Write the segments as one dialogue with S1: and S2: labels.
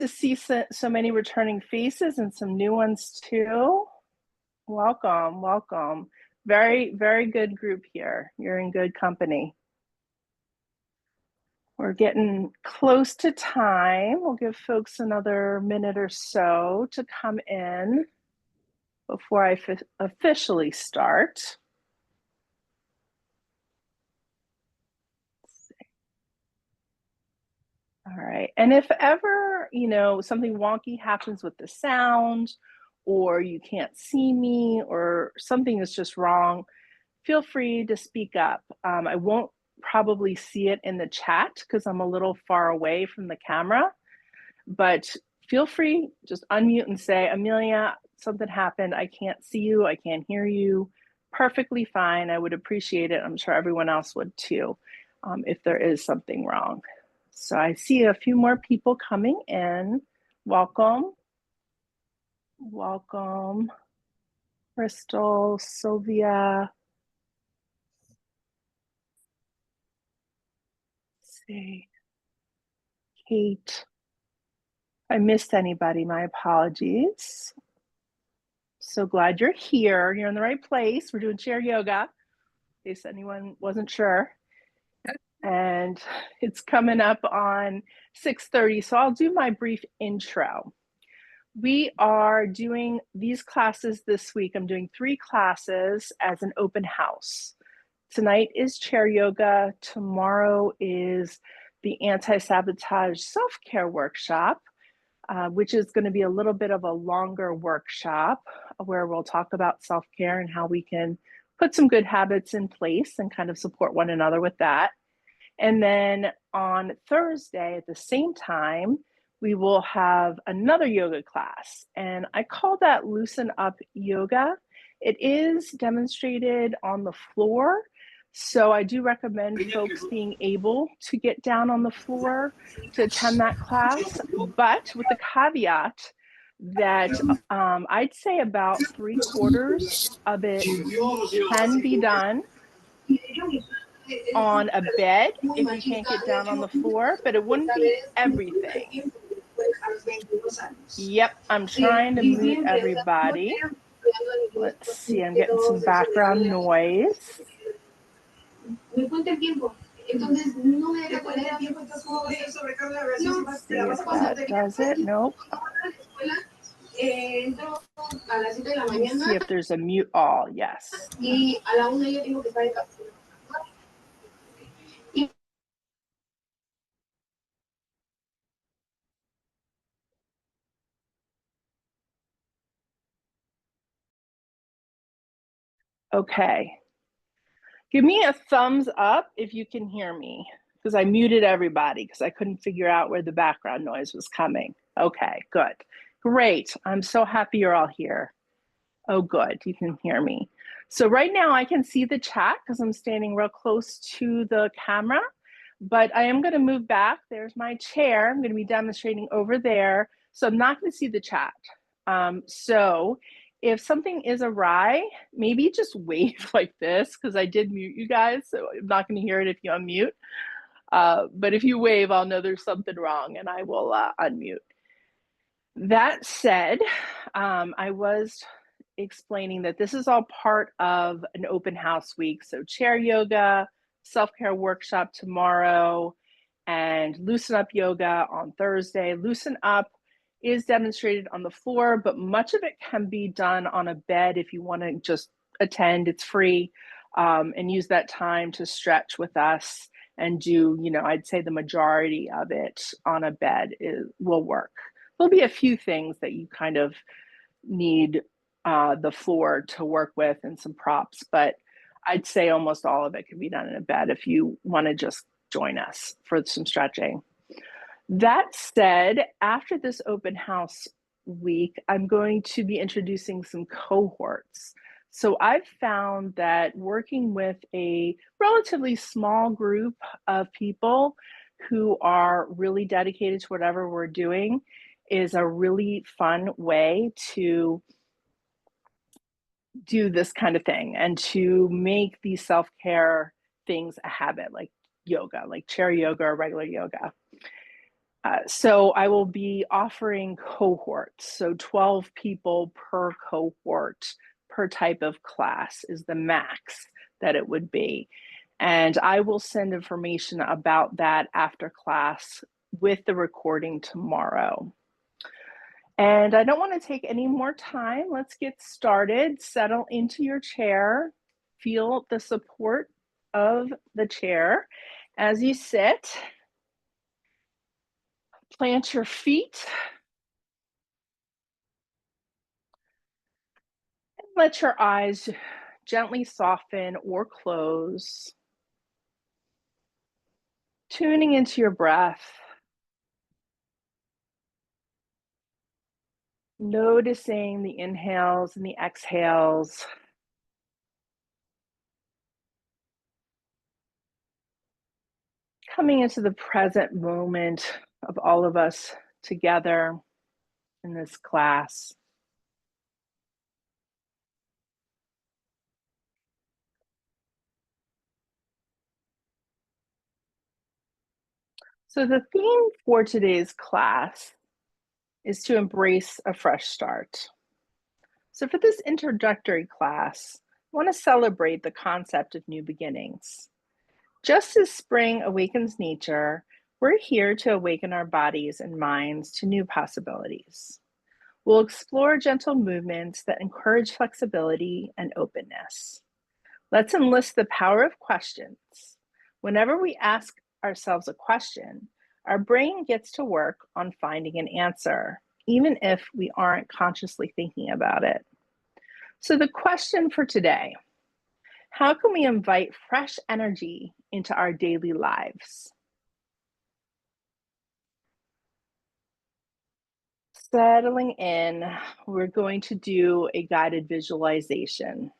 S1: To see so many returning faces and some new ones too. Welcome, welcome. Very, very good group here. You're in good company. We're getting close to time. We'll give folks another minute or so to come in before I officially start. All right, and if ever, something wonky happens with the sound, or you can't see me, or something is just wrong, feel free to speak up. I won't probably see it in the chat because I'm a little far away from the camera, but feel free, just unmute and say, Amelia, something happened. I can't see you, I can't hear you. Perfectly fine, I would appreciate it. I'm sure everyone else would too, if there is something wrong. So I see a few more people coming in. Welcome. Welcome. Crystal, Sylvia. Let's see. Kate. If I missed anybody, my apologies. So glad you're here. You're in the right place. We're doing chair yoga, in case anyone wasn't sure. And it's coming up on 6:30, so I'll do my brief intro. We are doing these classes this week. I'm doing 3 classes as an open house. Tonight is chair yoga. Tomorrow is the anti-sabotage self-care workshop, which is going to be a little bit of a longer workshop where we'll talk about self-care and how we can put some good habits in place and kind of support one another with that. And then on Thursday at the same time, we will have another yoga class, and I call that Loosen Up Yoga. It is demonstrated on the floor, so I do recommend folks being able to get down on the floor to attend that class, but with the caveat that I'd say about 3/4 of it can be done on a bed if you can't get down on the floor, but it wouldn't be everything. Yep, I'm trying to mute everybody. Let's see, I'm getting some background noise. Let's see if that does it. Nope. Let's see if there's a mute all. Yes. Okay. Give me a thumbs up if you can hear me, because I muted everybody because I couldn't figure out where the background noise was coming. Okay, good. Great. I'm so happy you're all here. Oh, good. You can hear me. So right now I can see the chat because I'm standing real close to the camera, but I am going to move back. There's my chair. I'm going to be demonstrating over there. So I'm not going to see the chat. So if something is awry, maybe just wave like this, because I did mute you guys, so I'm not going to hear it if you unmute. But if you wave, I'll know there's something wrong and I will unmute. That said, I was explaining that this is all part of an open house week. So chair yoga, self-care workshop tomorrow, and Loosen Up Yoga on Thursday. Loosen Up is demonstrated on the floor, but much of it can be done on a bed if you want to just attend. It's free, and use that time to stretch with us and do, I'd say the majority of it on a bed will work. There'll be a few things that you kind of need the floor to work with and some props, but I'd say almost all of it can be done in a bed if you want to just join us for some stretching. That said, after this open house week, I'm going to be introducing some cohorts. So I've found that working with a relatively small group of people who are really dedicated to whatever we're doing is a really fun way to do this kind of thing and to make these self-care things a habit, like yoga, like chair yoga or regular yoga. So I will be offering cohorts. So 12 people per cohort per type of class is the max that it would be. And I will send information about that after class with the recording tomorrow. And I don't want to take any more time. Let's get started. Settle into your chair. Feel the support of the chair as you sit. Plant your feet. Let your eyes gently soften or close. Tuning into your breath. Noticing the inhales and the exhales. Coming into the present moment of all of us together in this class. So the theme for today's class is to embrace a fresh start. So for this introductory class, I want to celebrate the concept of new beginnings. Just as spring awakens nature, we're here to awaken our bodies and minds to new possibilities. We'll explore gentle movements that encourage flexibility and openness. Let's enlist the power of questions. Whenever we ask ourselves a question, our brain gets to work on finding an answer, even if we aren't consciously thinking about it. So the question for today: how can we invite fresh energy into our daily lives? Settling in, we're going to do a guided visualization.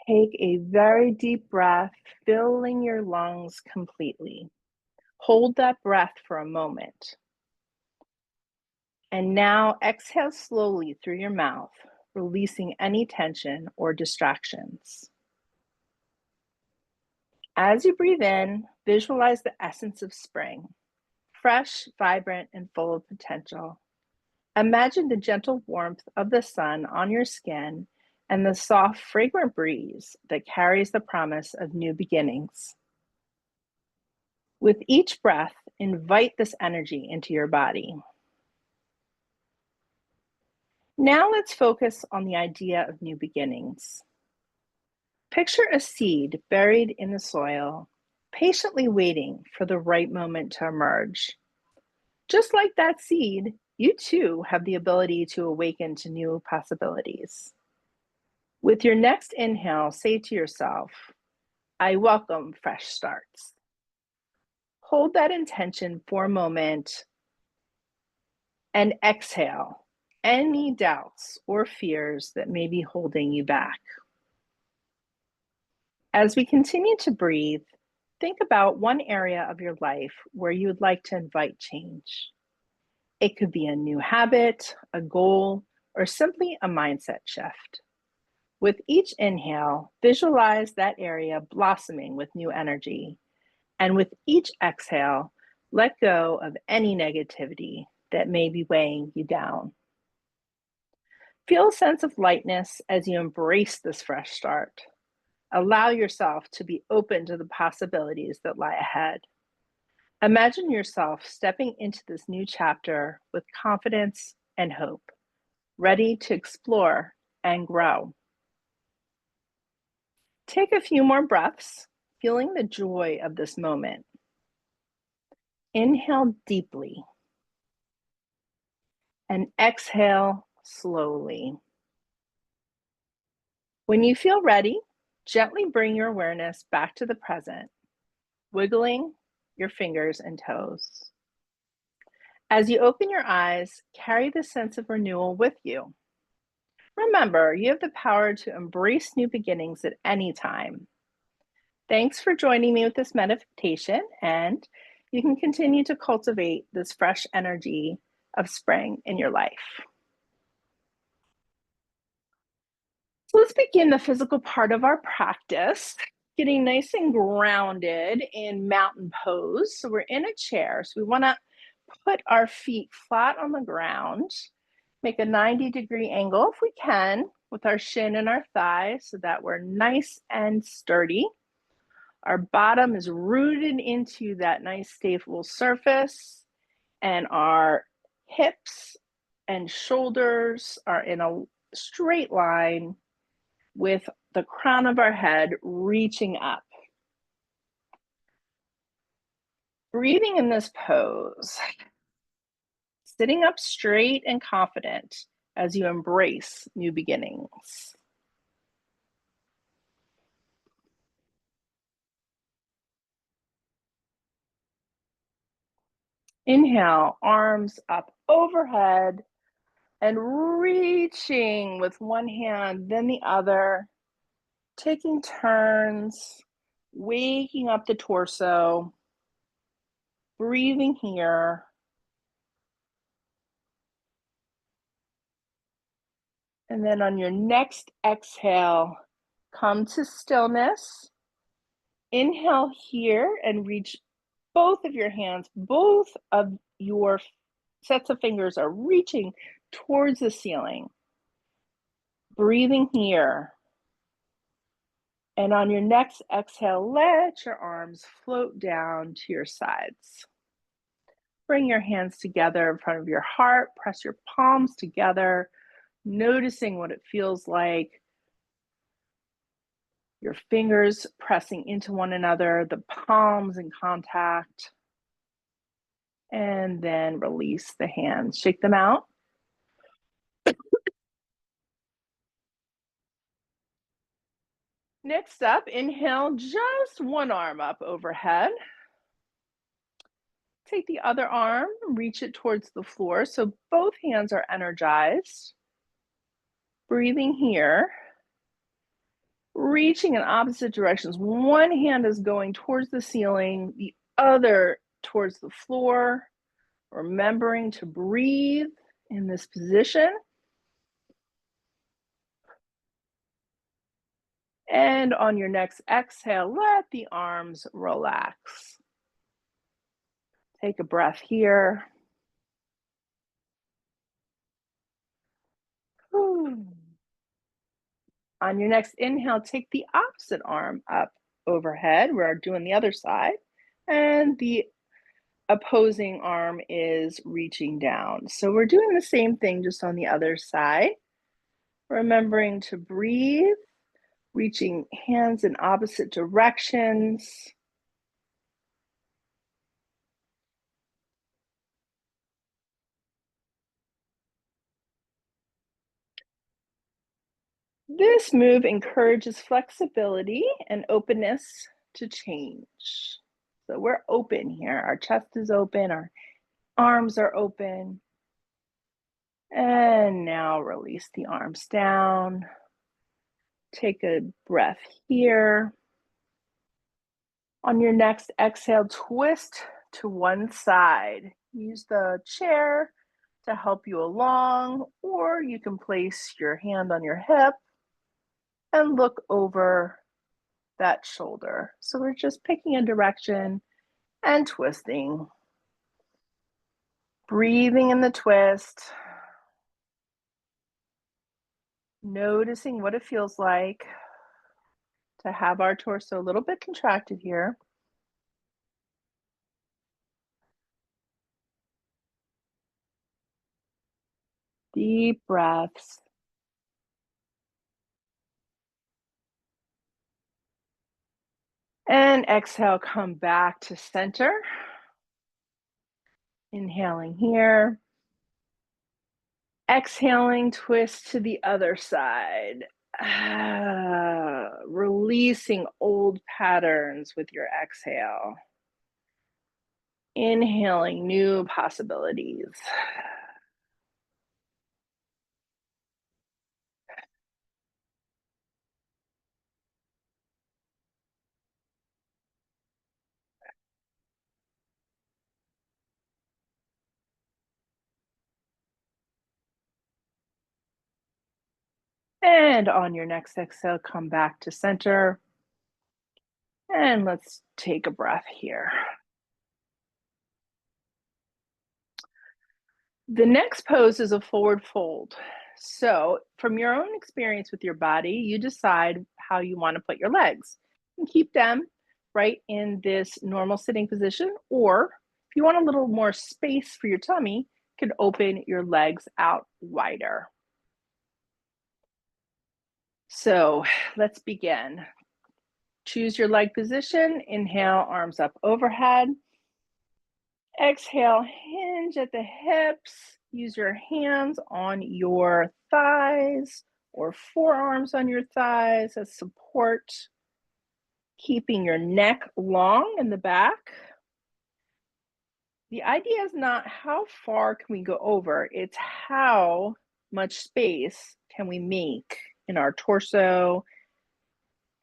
S1: Take a very deep breath, filling your lungs completely. Hold that breath for a moment. And now exhale slowly through your mouth, releasing any tension or distractions. As you breathe in, visualize the essence of spring, fresh, vibrant, and full of potential. Imagine the gentle warmth of the sun on your skin and the soft, fragrant breeze that carries the promise of new beginnings. With each breath, invite this energy into your body. Now let's focus on the idea of new beginnings. Picture a seed buried in the soil, patiently waiting for the right moment to emerge. Just like that seed, you too have the ability to awaken to new possibilities. With your next inhale, say to yourself, I welcome fresh starts. Hold that intention for a moment and exhale any doubts or fears that may be holding you back. As we continue to breathe, think about one area of your life where you would like to invite change. It could be a new habit, a goal, or simply a mindset shift. With each inhale, visualize that area blossoming with new energy. And with each exhale, let go of any negativity that may be weighing you down. Feel a sense of lightness as you embrace this fresh start. Allow yourself to be open to the possibilities that lie ahead. Imagine yourself stepping into this new chapter with confidence and hope, ready to explore and grow. Take a few more breaths, feeling the joy of this moment. Inhale deeply and exhale slowly. When you feel ready, gently bring your awareness back to the present, wiggling your fingers and toes. As you open your eyes, carry the sense of renewal with you. Remember, you have the power to embrace new beginnings at any time. Thanks for joining me with this meditation, and you can continue to cultivate this fresh energy of spring in your life. So let's begin the physical part of our practice, getting nice and grounded in mountain pose. So we're in a chair. So we want to put our feet flat on the ground, make a 90-degree angle if we can with our shin and our thigh so that we're nice and sturdy. Our bottom is rooted into that nice stable surface, and our hips and shoulders are in a straight line with the crown of our head reaching up. Breathing in this pose, sitting up straight and confident as you embrace new beginnings. Inhale, arms up overhead and reaching with one hand, then the other, taking turns, waking up the torso, breathing here. And then on your next exhale, come to stillness. Inhale here and reach both of your hands, both of your sets of fingers are reaching towards the ceiling. Breathing here. And on your next exhale, let your arms float down to your sides. Bring your hands together in front of your heart, press your palms together, noticing what it feels like. Your fingers pressing into one another, the palms in contact. And then release the hands, shake them out. Next up, inhale, just one arm up overhead. Take the other arm, reach it towards the floor so both hands are energized. Breathing here. Reaching in opposite directions. One hand is going towards the ceiling, the other towards the floor. Remembering to breathe in this position. And on your next exhale, let the arms relax. Take a breath here. On your next inhale, take the opposite arm up overhead. We're doing the other side. And the opposing arm is reaching down. So we're doing the same thing just on the other side. Remembering to breathe, reaching hands in opposite directions. This move encourages flexibility and openness to change. So we're open here. Our chest is open, our arms are open. And now release the arms down. Take a breath here. On your next exhale, twist to one side. Use the chair to help you along, or you can place your hand on your hip and look over that shoulder. So we're just picking a direction and twisting. Breathing in the twist. Noticing what it feels like to have our torso a little bit contracted here. Deep breaths. And exhale, come back to center. Inhaling here. Exhaling, twist to the other side. Releasing old patterns with your exhale. Inhaling new possibilities. And on your next exhale, come back to center. And let's take a breath here. The next pose is a forward fold. So, from your own experience with your body, you decide how you want to put your legs and keep them right in this normal sitting position. Or if you want a little more space for your tummy, you can open your legs out wider. So, let's begin. Choose your leg position. Inhale, arms up overhead. Exhale, hinge at the hips. Use your hands on your thighs or forearms on your thighs as support, keeping your neck long in the back. The idea is not how far can we go over, it's how much space can we make in our torso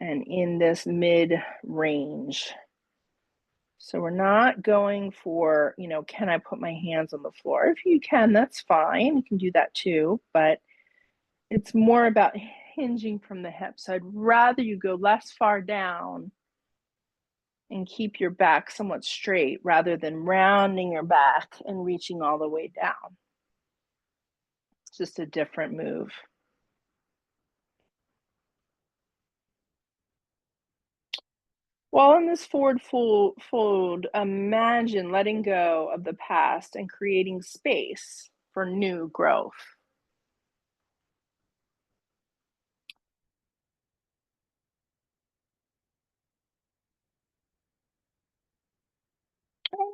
S1: and in this mid range. So we're not going for, can I put my hands on the floor? If you can, that's fine. You can do that too, but it's more about hinging from the hips. So I'd rather you go less far down and keep your back somewhat straight rather than rounding your back and reaching all the way down. It's just a different move. While in this forward fold, imagine letting go of the past and creating space for new growth.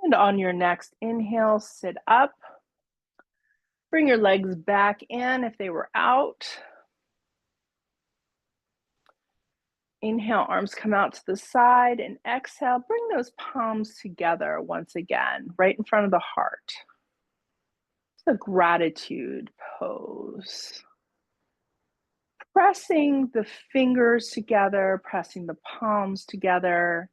S1: And on your next inhale, sit up. Bring your legs back in if they were out. Inhale, arms come out to the side, and exhale, bring those palms together once again, right in front of the heart. It's a gratitude pose. Pressing the fingers together, pressing the palms together,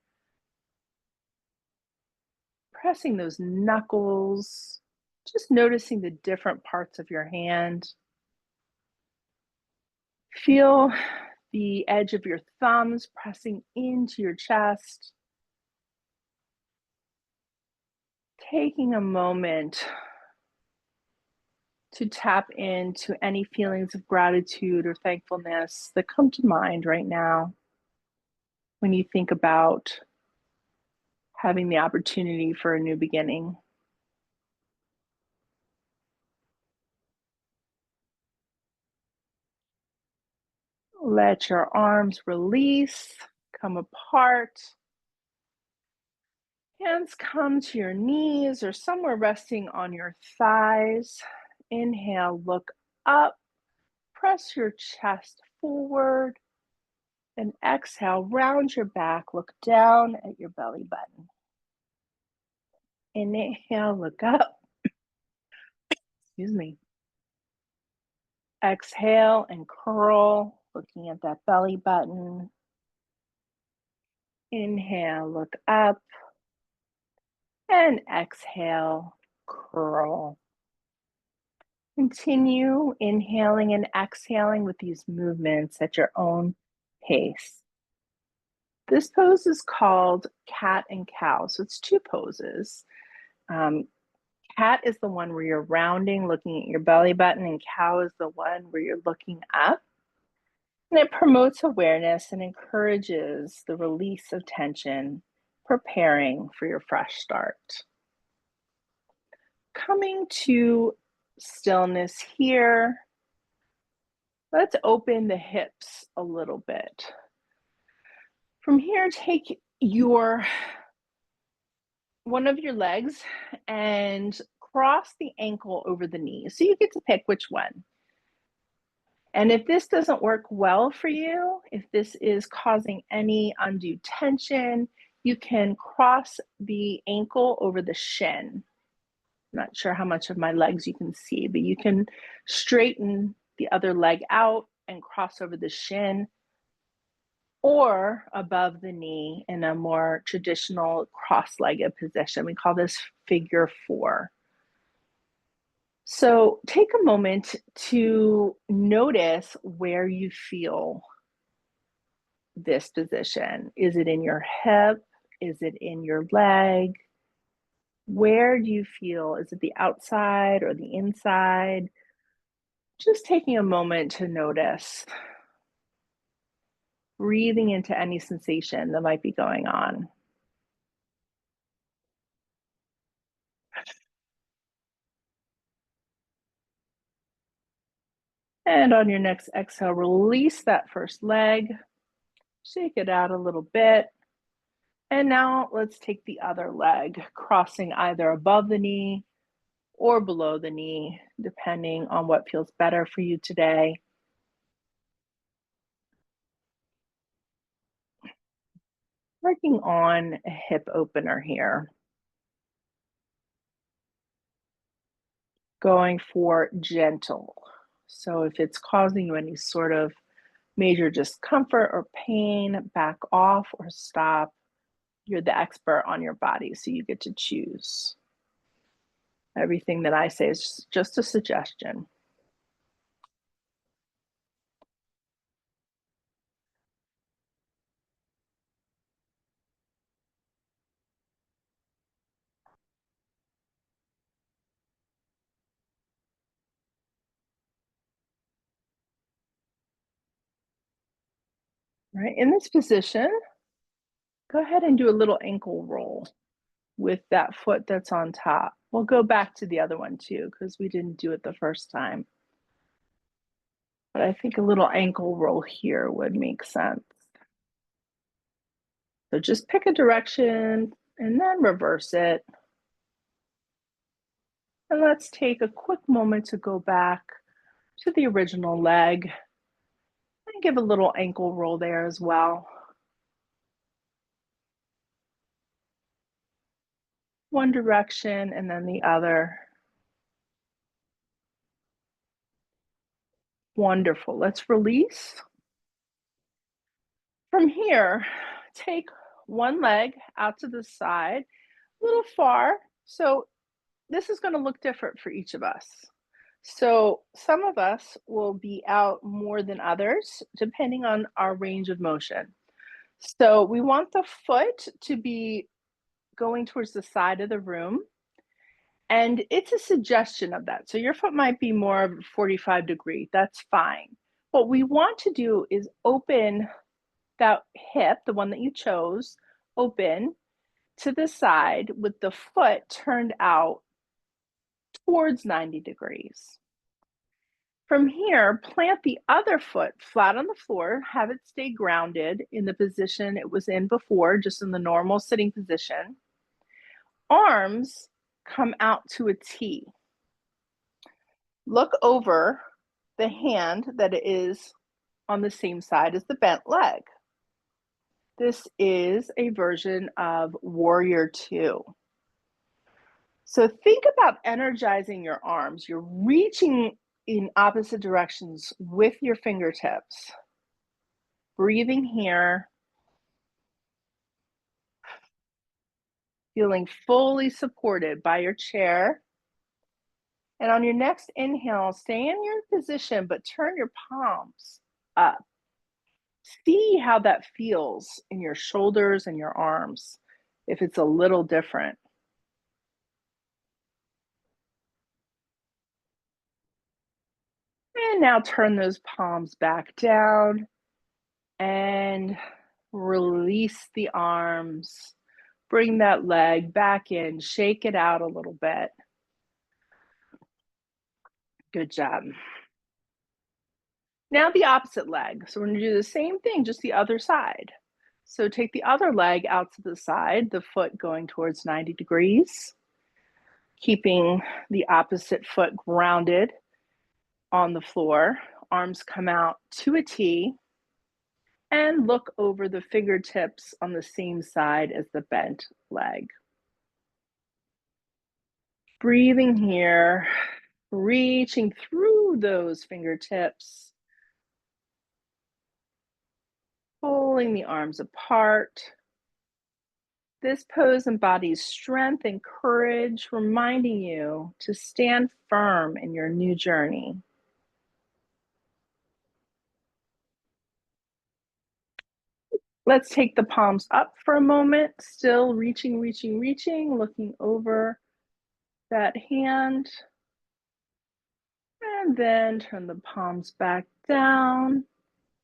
S1: pressing those knuckles, just noticing the different parts of your hand. Feel the edge of your thumbs pressing into your chest. Taking a moment to tap into any feelings of gratitude or thankfulness that come to mind right now when you think about having the opportunity for a new beginning. Let your arms release, come apart. Hands come to your knees or somewhere resting on your thighs. Inhale, look up, press your chest forward. And exhale, round your back, look down at your belly button. Inhale, look up. Excuse me. Exhale and curl, looking at that belly button. Inhale, look up. And exhale, curl. Continue inhaling and exhaling with these movements at your own pace. This pose is called cat and cow. So it's two poses. Cat is the one where you're rounding, looking at your belly button, and cow is the one where you're looking up. And it promotes awareness and encourages the release of tension, preparing for your fresh start. Coming to stillness here, let's open the hips a little bit. From here, take one of your legs and cross the ankle over the knee. So you get to pick which one. And if this doesn't work well for you, if this is causing any undue tension, you can cross the ankle over the shin. I'm not sure how much of my legs you can see, but you can straighten the other leg out and cross over the shin or above the knee in a more traditional cross-legged position. We call this figure 4. So take a moment to notice where you feel this position. Is it in your hip? Is it in your leg? Where do you feel? Is it the outside or the inside? Just taking a moment to notice, breathing into any sensation that might be going on. And on your next exhale, release that first leg, shake it out a little bit. And now let's take the other leg, crossing either above the knee or below the knee, depending on what feels better for you today. Working on a hip opener here, going for gentle. So if it's causing you any sort of major discomfort or pain, back off or stop. You're the expert on your body, so you get to choose. Everything that I say is just a suggestion. Right, in this position, go ahead and do a little ankle roll with that foot that's on top. We'll go back to the other one too, because we didn't do it the first time. But I think a little ankle roll here would make sense. So just pick a direction and then reverse it. And let's take a quick moment to go back to the original leg and give a little ankle roll there as well. One direction and then the other. Wonderful. Let's release. From here, take one leg out to the side, a little far. So this is going to look different for each of us. So some of us will be out more than others, depending on our range of motion. So we want the foot to be going towards the side of the room. And it's a suggestion of that. So your foot might be more of 45-degree. That's fine. What we want to do is open that hip, the one that you chose, open to the side with the foot turned out towards 90 degrees. From here, plant the other foot flat on the floor, have it stay grounded in the position it was in before, just in the normal sitting position. Arms come out to a T. Look over the hand that is on the same side as the bent leg. This is a version of Warrior Two. So think about energizing your arms. You're reaching in opposite directions with your fingertips. Breathing here, feeling fully supported by your chair. And on your next inhale, stay in your position, but turn your palms up. See how that feels in your shoulders and your arms, if it's a little different. And now turn those palms back down and release the arms. Bring that leg back in, shake it out a little bit. Good job. Now the opposite leg. So we're going to do the same thing, just the other side. So take the other leg out to the side, the foot going towards 90 degrees, keeping the opposite foot grounded on the floor. Arms come out to a T and look over the fingertips on the same side as the bent leg. Breathing here, reaching through those fingertips, pulling the arms apart, This pose embodies strength and courage, reminding you to stand firm in your new journey. Let's take the palms up for a moment, still reaching, reaching, reaching, looking over that hand. And then turn the palms back down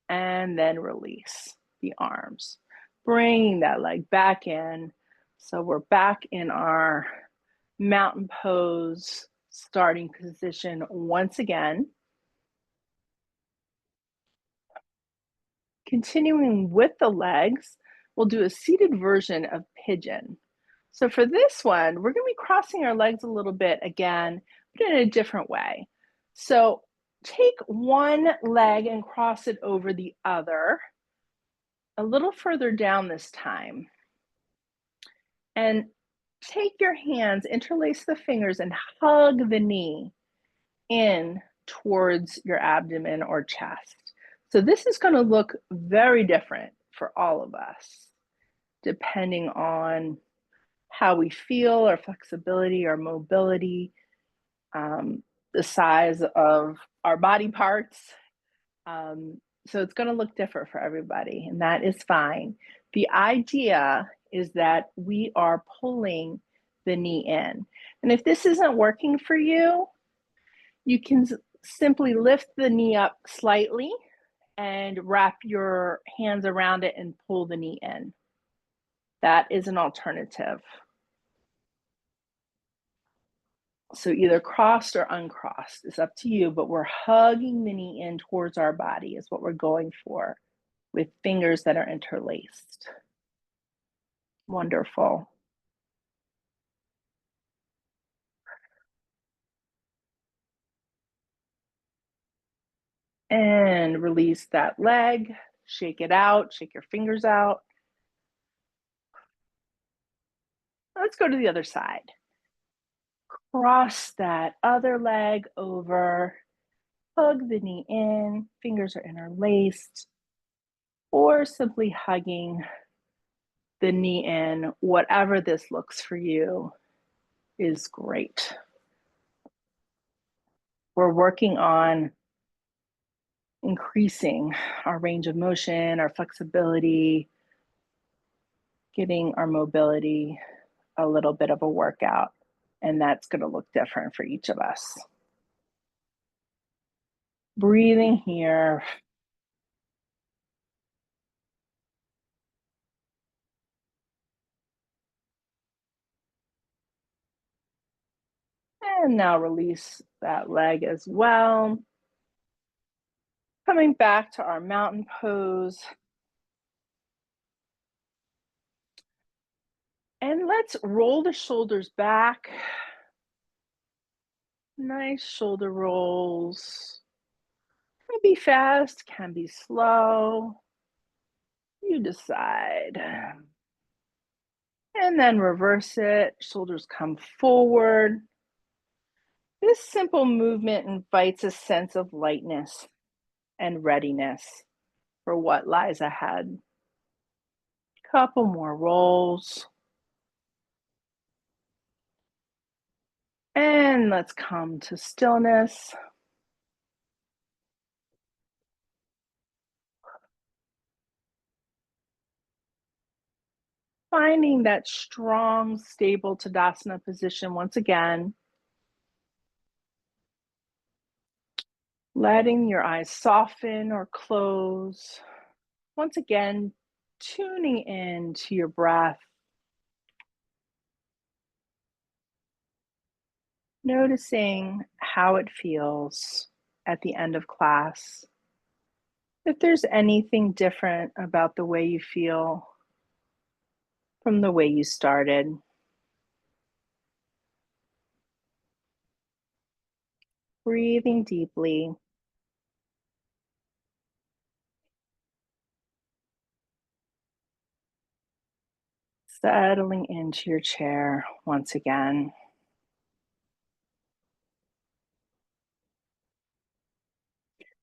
S1: and then release the arms. Bringing that leg back in. So we're back in our mountain pose starting position once again. Continuing with the legs, we'll do a seated version of pigeon. So for this one, we're going to be crossing our legs a little bit again, but in a different way. So take one leg and cross it over the other, a little further down this time. And take your hands, interlace the fingers, and hug the knee in towards your abdomen or chest. So this is going to look very different for all of us, depending on how we feel, our flexibility, our mobility, the size of our body parts. So it's going to look different for everybody, and that is fine. The idea is that we are pulling the knee in. And if this isn't working for you, you can simply lift the knee up slightly and wrap your hands around it and pull the knee in. That is an alternative. So either crossed or uncrossed is up to you, but we're hugging the knee in towards our body is what we're going for with fingers that are interlaced. Wonderful. And release that leg, shake it out, shake your fingers out. Let's go to the other side. Cross that other leg over, hug the knee in, fingers are interlaced, or simply hugging the knee in, whatever this looks for you is great. We're working on increasing our range of motion, our flexibility, getting our mobility a little bit of a workout, and that's going to look different for each of us. Breathing here. And now release that leg as well. Coming back to our mountain pose. And let's roll the shoulders back. Nice shoulder rolls. Can be fast, can be slow. You decide. And then reverse it. Shoulders come forward. This simple movement invites a sense of lightness and readiness for what lies ahead. Couple more rolls. And let's come to stillness. Finding that strong, stable Tadasana position once again. Letting your eyes soften or close. Once again, tuning in to your breath. Noticing how it feels at the end of class. If there's anything different about the way you feel from the way you started. Breathing deeply. Settling into your chair once again.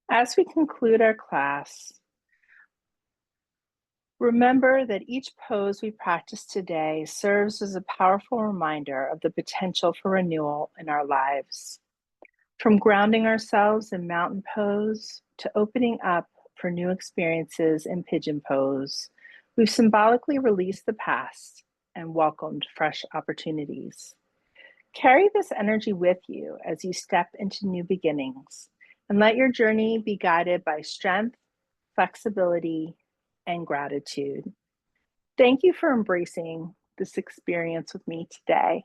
S1: As we conclude our class, Remember that each pose we practice today serves as a powerful reminder of the potential for renewal in our lives. From grounding ourselves in mountain pose to opening up for new experiences in pigeon pose, we've symbolically released the past and welcomed fresh opportunities. Carry this energy with you as you step into new beginnings, and let your journey be guided by strength, flexibility, and gratitude. Thank you for embracing this experience with me today.